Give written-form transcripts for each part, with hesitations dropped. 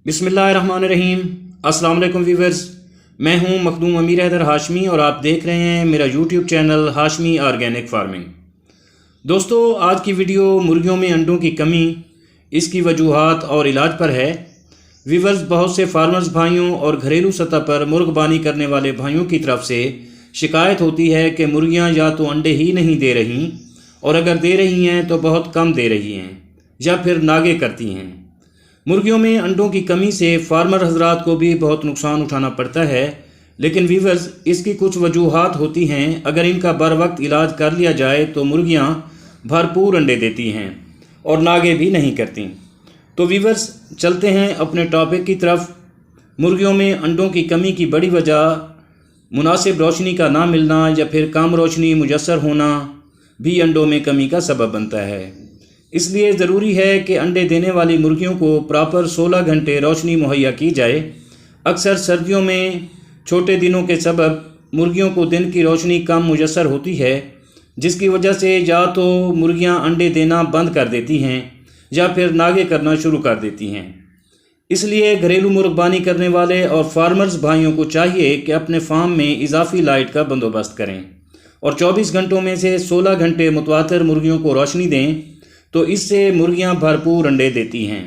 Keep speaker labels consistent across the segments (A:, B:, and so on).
A: बिस्मिल्लाहिर्रहमानिर्रहीम। अस्सलाम वालेकुम व्यूअर्स, मैं हूं मखदूम अमीर हैदर हाशमी और आप देख रहे हैं मेरा YouTube channel Hashmi organic farming. दोस्तों, आज की वीडियो मुर्गियों में अंडों की कमी, इसकी वजूहात और इलाज पर है। व्यूअर्स, बहुत से फार्मर्स भाइयों और घरेलू सतह पर मुर्गबानी करने वाले भाइयों की तरफ से शिकायत होती है कि मुर्गियां या तो अंडे ही नहीं दे रही और अगर दे रही हैं तो बहुत कम दे रही हैं या फिर नागे करती हैं। मुर्गियों में अंडों की कमी से फार्मर हजरात को भी बहुत नुकसान उठाना पड़ता है, लेकिन व्यूअर्स, इसकी कुछ वजूहात होती हैं। अगर इनका बर वक्त इलाज कर लिया जाए तो मुर्गियां भरपूर अंडे देती हैं और नागे भी नहीं करती। तो व्यूअर्स, चलते हैं अपने टॉपिक की तरफ। मुर्गियों में अंडों की कमी की बड़ी वजह मुनासिब रोशनी का ना मिलना या फिर कम रोशनी मुयस्सर होना भी अंडों में कमी का सबब बनता है। इसलिए ज़रूरी है कि अंडे देने वाली मुर्गियों को प्रॉपर 16 घंटे रोशनी मुहैया की जाए। अक्सर सर्दियों में छोटे दिनों के सबब मुर्गियों को दिन की रोशनी कम मुयस्सर होती है, जिसकी वजह से या तो मुर्गियां अंडे देना बंद कर देती हैं या फिर नागे करना शुरू कर देती हैं। इसलिए घरेलू मुर्गबानी करने वाले और फार्मर्स भाइयों को चाहिए कि अपने फार्म में इजाफी लाइट का बंदोबस्त करें और 24 घंटों में से 16 घंटे मुतवातिर मुर्गियों को रोशनी दें, तो इससे मुर्गियां भरपूर अंडे देती हैं।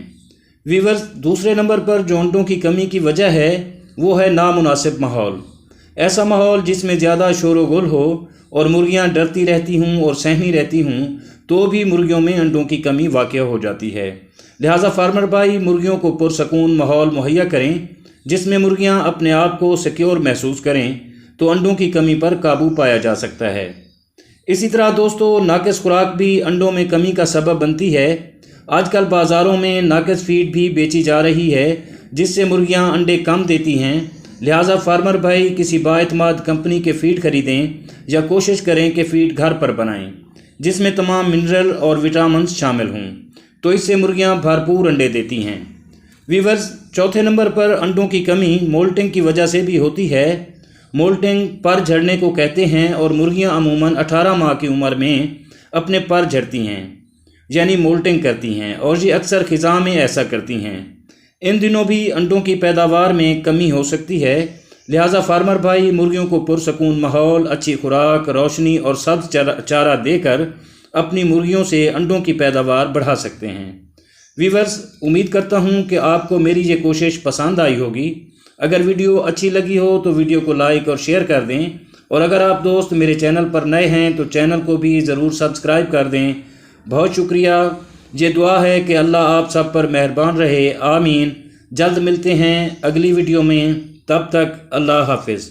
A: व्यूअर्स, दूसरे नंबर पर जो अंडों की कमी की वजह है वो है नामुनासिब माहौल। ऐसा माहौल जिसमें ज़्यादा शोर व गुल हो और मुर्गियां डरती रहती हूँ और सहमी रहती हूँ, तो भी मुर्गियों में अंडों की कमी वाक़या हो जाती है। लिहाजा फार्मर भाई मुर्गियों को पुरसकून माहौल मुहैया करें जिसमें मुर्गियां अपने आप को सिक्योर महसूस करें, तो अंडों की कमी पर काबू पाया जा सकता है। इसी तरह दोस्तों, नाकिस खुराक भी अंडों में कमी का सबब बनती है। आजकल बाज़ारों में नाकिस फीड भी बेची जा रही है जिससे मुर्गियां अंडे कम देती हैं। लिहाजा फार्मर भाई किसी बाएतमाद कंपनी के फीड खरीदें या कोशिश करें कि फ़ीड घर पर बनाएं जिसमें तमाम मिनरल और विटामिन शामिल हों, तो इससे मुर्गियां भरपूर अंडे देती हैं। व्यूअर्स, चौथे नंबर पर अंडों की कमी मोल्टिंग की वजह से भी होती है। मोल्टिंग पर झड़ने को कहते हैं और मुर्गियां अमूमन 18 माह की उम्र में अपने पर झड़ती हैं, यानी मोल्टिंग करती हैं, और ये अक्सर ख़िज़ा में ऐसा करती हैं। इन दिनों भी अंडों की पैदावार में कमी हो सकती है। लिहाजा फार्मर भाई मुर्गियों को पुरसकून माहौल, अच्छी खुराक, रोशनी और सब्ज़ चारा देकर अपनी मुर्गियों से अंडों की पैदावार बढ़ा सकते हैं। व्यूअर्स, उम्मीद करता हूँ कि आपको मेरी ये कोशिश पसंद आई होगी। अगर वीडियो अच्छी लगी हो तो वीडियो को लाइक और शेयर कर दें, और अगर आप दोस्त मेरे चैनल पर नए हैं तो चैनल को भी ज़रूर सब्सक्राइब कर दें। बहुत शुक्रिया। ये दुआ है कि अल्लाह आप सब पर मेहरबान रहे। आमीन। जल्द मिलते हैं अगली वीडियो में, तब तक अल्लाह हाफिज़।